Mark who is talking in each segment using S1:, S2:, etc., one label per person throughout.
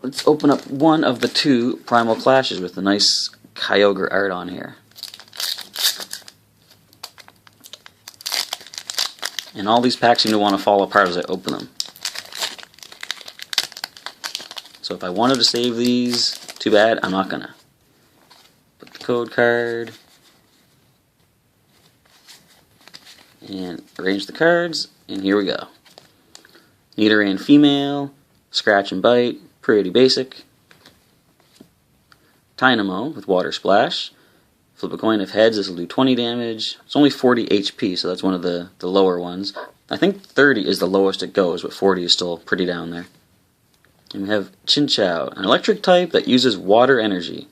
S1: let's open up one of the two Primal Clashes with the nice Kyogre art on here. And all these packs seem to want to fall apart as I open them. So if I wanted to save these, too bad, I'm not gonna. Put the code card. And arrange the cards, and here we go. Nidoran female, scratch and bite, pretty basic. Dynamo with water splash. Flip a coin. If heads, this will do 20 damage. It's only 40 HP, so that's one of the lower ones. I think 30 is the lowest it goes, but 40 is still pretty down there. And we have Chinchou, an electric type that uses water energy.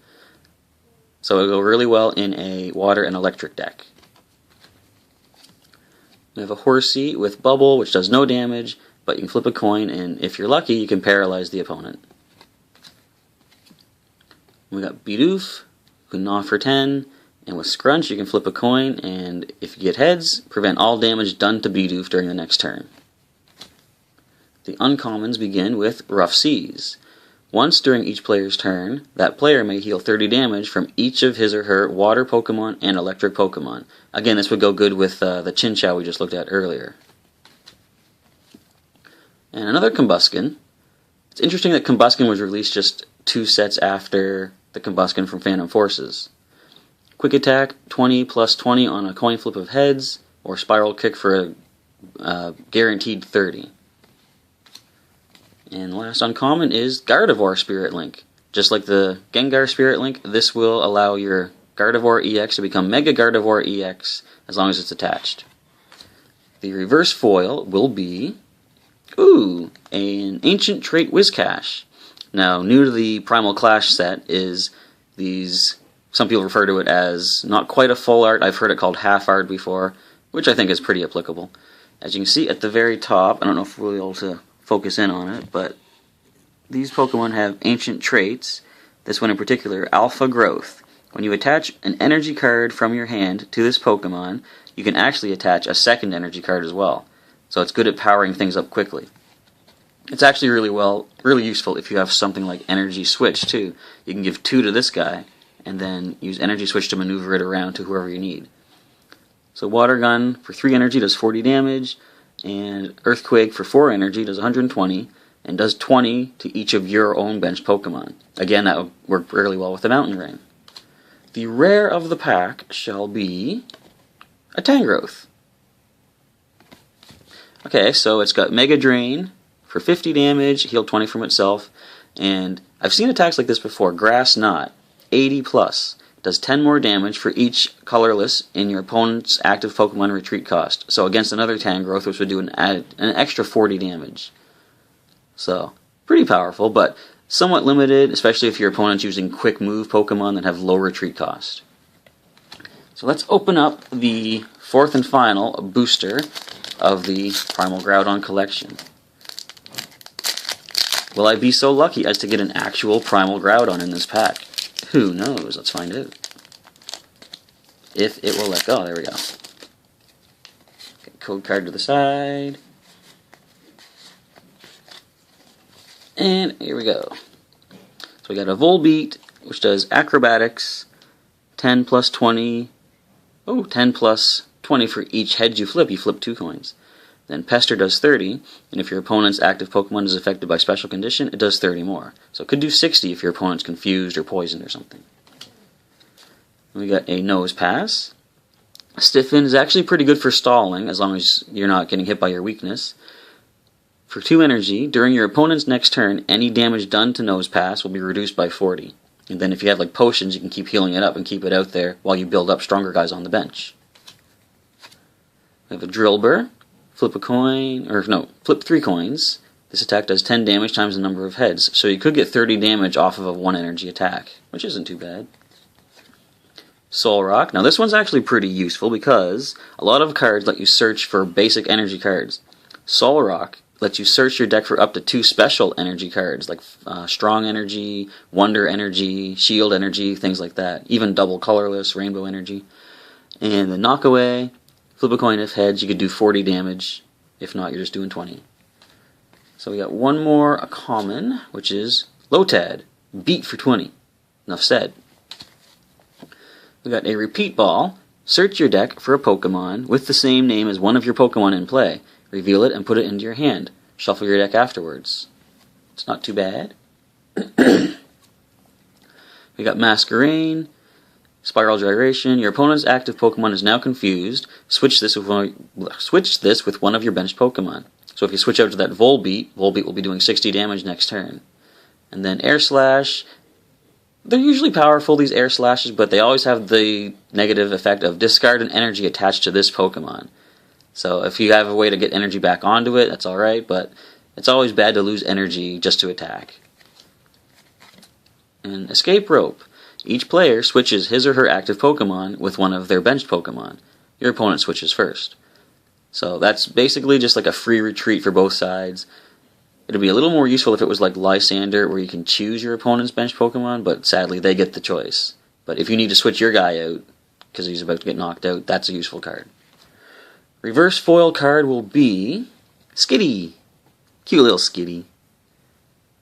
S1: So it'll go really well in a water and electric deck. We have a Horsey with Bubble, which does no damage, but you can flip a coin, and if you're lucky, you can paralyze the opponent. We got Bidoof, who can gnaw for 10, and with Scrunch, you can flip a coin, and if you get heads, prevent all damage done to Bidoof during the next turn. The uncommons begin with Rough Seas. Once during each player's turn, that player may heal 30 damage from each of his or her water Pokemon and electric Pokemon. Again, this would go good with the Chinchou we just looked at earlier. And another Combuskin. It's interesting that Combuskin was released just 2 sets after the Combuskin from Phantom Forces. Quick Attack, 20 plus 20 on a coin flip of heads, or Spiral Kick for a guaranteed 30. And last uncommon is Gardevoir Spirit Link. Just like the Gengar Spirit Link, this will allow your Gardevoir EX to become Mega Gardevoir EX as long as it's attached. The reverse foil will be, an Ancient Trait Whiscash. Now, new to the Primal Clash set is these, some people refer to it as not quite a full art, I've heard it called half art before, which I think is pretty applicable. As you can see at the very top, I don't know if we'll be able to focus in on it, but these Pokemon have ancient traits. This one in particular, Alpha Growth. When you attach an energy card from your hand to this Pokemon, you can actually attach a second energy card as well. So it's good at powering things up quickly. It's actually really useful if you have something like Energy Switch too. You can give 2 to this guy, and then use Energy Switch to maneuver it around to whoever you need. So Water Gun for 3 energy does 40 damage, and Earthquake for 4 energy does 120, and does 20 to each of your own bench Pokemon. Again, that would work really well with the Mountain Rain. The rare of the pack shall be a Tangrowth. Okay, so it's got Mega Drain for 50 damage, heal 20 from itself, and I've seen attacks like this before. Grass Knot, 80 plus. Does 10 more damage for each colorless in your opponent's active Pokemon retreat cost. So against another Tangrowth, which would do an extra 40 damage. So, pretty powerful, but somewhat limited, especially if your opponent's using quick move Pokemon that have low retreat cost. So let's open up the 4th and final booster of the Primal Groudon collection. Will I be so lucky as to get an actual Primal Groudon in this pack? Who knows? Let's find out. If it will let go. There we go. Okay, code card to the side. And here we go. So we got a Volbeat, which does Acrobatics, 10 plus 20. 10 plus 20 for each head you flip. You flip 2 coins. Then Pester does 30, and if your opponent's active Pokemon is affected by special condition, it does 30 more. So it could do 60 if your opponent's confused or poisoned or something. We got a Nose Pass. Stiffen is actually pretty good for stalling, as long as you're not getting hit by your weakness. For 2 energy, during your opponent's next turn, any damage done to Nose Pass will be reduced by 40. And then if you have like potions, you can keep healing it up and keep it out there while you build up stronger guys on the bench. We have a Drillbur. Flip a coin, flip 3 coins. This attack does 10 damage times the number of heads, so you could get 30 damage off of a 1 energy attack, which isn't too bad. Solrock. Now this one's actually pretty useful because a lot of cards let you search for basic energy cards. Solrock lets you search your deck for up to 2 special energy cards, like Strong Energy, Wonder Energy, Shield Energy, things like that. Even double colorless, Rainbow Energy. And the Knockaway. Flip a coin if heads, you could do 40 damage. If not, you're just doing 20. So we got one more, a common, which is Lotad, beat for 20. Enough said. We got a repeat ball. Search your deck for a Pokemon with the same name as one of your Pokemon in play. Reveal it and put it into your hand. Shuffle your deck afterwards. It's not too bad. We got Masquerain, Spiral Gyration. Your opponent's active Pokemon is now confused. Switch this with one of your benched Pokemon. So if you switch out to that Volbeat will be doing 60 damage next turn. And then Air Slash. They're usually powerful, these Air Slashes, but they always have the negative effect of discard an energy attached to this Pokemon. So if you have a way to get energy back onto it, that's alright, but it's always bad to lose energy just to attack. And Escape Rope. Each player switches his or her active Pokemon with one of their benched Pokemon. Your opponent switches first. So that's basically just like a free retreat for both sides. It'd be a little more useful if it was like Lysander, where you can choose your opponent's benched Pokemon, but sadly they get the choice. But if you need to switch your guy out, because he's about to get knocked out, that's a useful card. Reverse foil card will be Skitty. Cute little Skitty.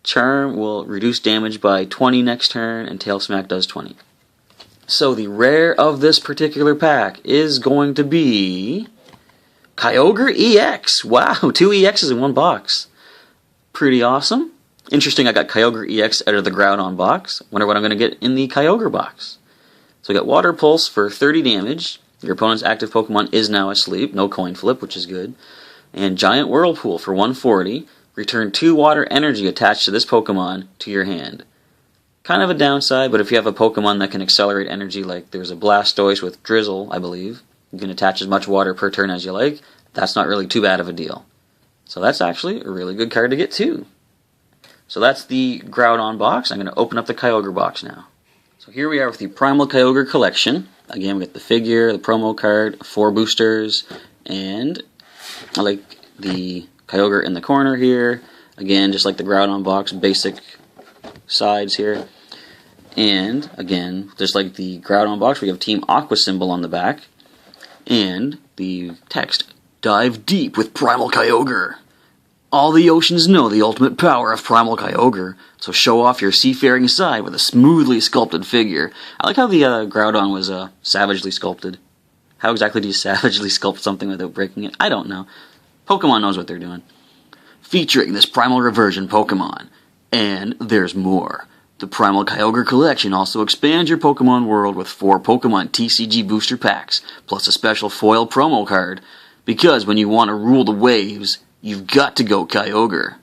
S1: Charm will reduce damage by 20 next turn, and Tail Smack does 20. So the rare of this particular pack is going to be Kyogre EX. Wow, 2 EXs in one box. Pretty awesome. Interesting, I got Kyogre EX out of the Groudon box. Wonder what I'm going to get in the Kyogre box. So we got Water Pulse for 30 damage. Your opponent's active Pokemon is now asleep. No coin flip, which is good. And Giant Whirlpool for 140. Return 2 water energy attached to this Pokemon to your hand. Kind of a downside, but if you have a Pokemon that can accelerate energy, like there's a Blastoise with Drizzle, I believe, you can attach as much water per turn as you like. That's not really too bad of a deal. So that's actually a really good card to get too. So that's the Groudon box. I'm going to open up the Kyogre box now. So here we are with the Primal Kyogre Collection. Again, we got the figure, the promo card, 4 boosters, and I like the Kyogre in the corner here. Again, just like the Groudon box, basic sides here. And again, just like the Groudon box, we have Team Aqua symbol on the back. And the text, "Dive deep with Primal Kyogre. All the oceans know the ultimate power of Primal Kyogre, so show off your seafaring side with a smoothly sculpted figure." I like how the Groudon was savagely sculpted. How exactly do you savagely sculpt something without breaking it? I don't know. Pokemon knows what they're doing. Featuring this Primal Reversion Pokemon. And there's more. The Primal Kyogre Collection also expands your Pokemon world with 4 Pokemon TCG booster packs, plus a special foil promo card. Because when you want to rule the waves, you've got to go Kyogre.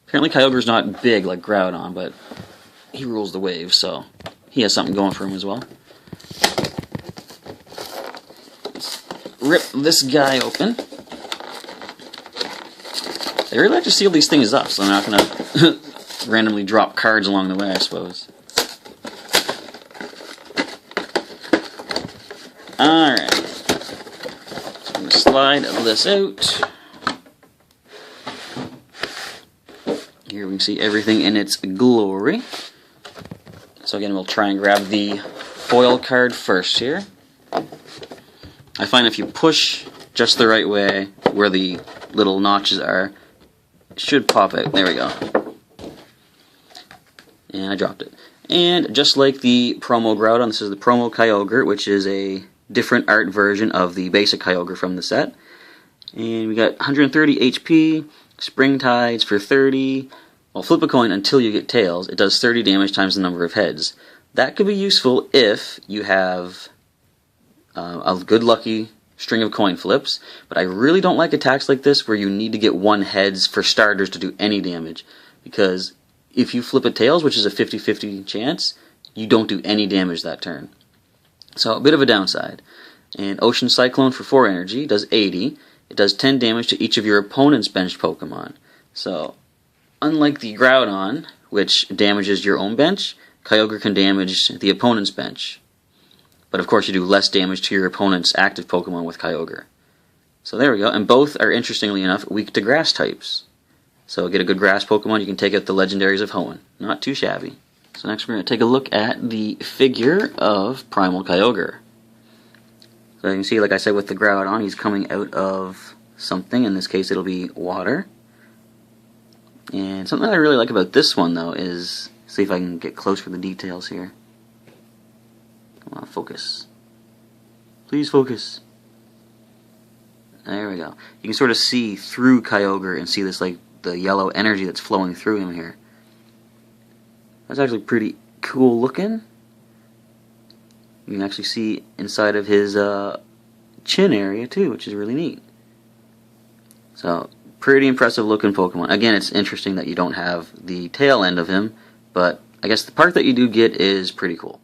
S1: Apparently Kyogre's not big like Groudon, but he rules the waves, so he has something going for him as well. Let's rip this guy open. They really like to seal these things up, so they're not going to randomly drop cards along the way, I suppose. Alright. So I'm going to slide this out. Here we can see everything in its glory. So again, we'll try and grab the foil card first here. I find if you push just the right way, where the little notches are, it should pop out. There we go. And I dropped it. And just like the promo Groudon, this is the promo Kyogre, which is a different art version of the basic Kyogre from the set. And we got 130 HP, Spring Tides for 30. Well, flip a coin until you get tails. It does 30 damage times the number of heads. That could be useful if you have a good lucky string of coin flips, but I really don't like attacks like this where you need to get 1 heads for starters to do any damage, because if you flip a tails, which is a 50-50 chance, you don't do any damage that turn. So a bit of a downside. And Ocean Cyclone for 4 energy does 80. It does 10 damage to each of your opponent's benched Pokemon. So unlike the Groudon, which damages your own bench, Kyogre can damage the opponent's bench. But of course you do less damage to your opponent's active Pokemon with Kyogre. So there we go, and both are, interestingly enough, weak to grass types. So get a good grass Pokemon, you can take out the legendaries of Hoenn. Not too shabby. So next we're going to take a look at the figure of Primal Kyogre. So you can see, like I said with the Groudon, he's coming out of something. In this case it'll be water. And something I really like about this one, though, is, see if I can get close for the details here. Come on, focus. Please focus. There we go. You can sort of see through Kyogre and see this, like, the yellow energy that's flowing through him here. That's actually pretty cool looking. You can actually see inside of his chin area too, which is really neat. So, pretty impressive looking Pokemon. Again, it's interesting that you don't have the tail end of him, but I guess the part that you do get is pretty cool.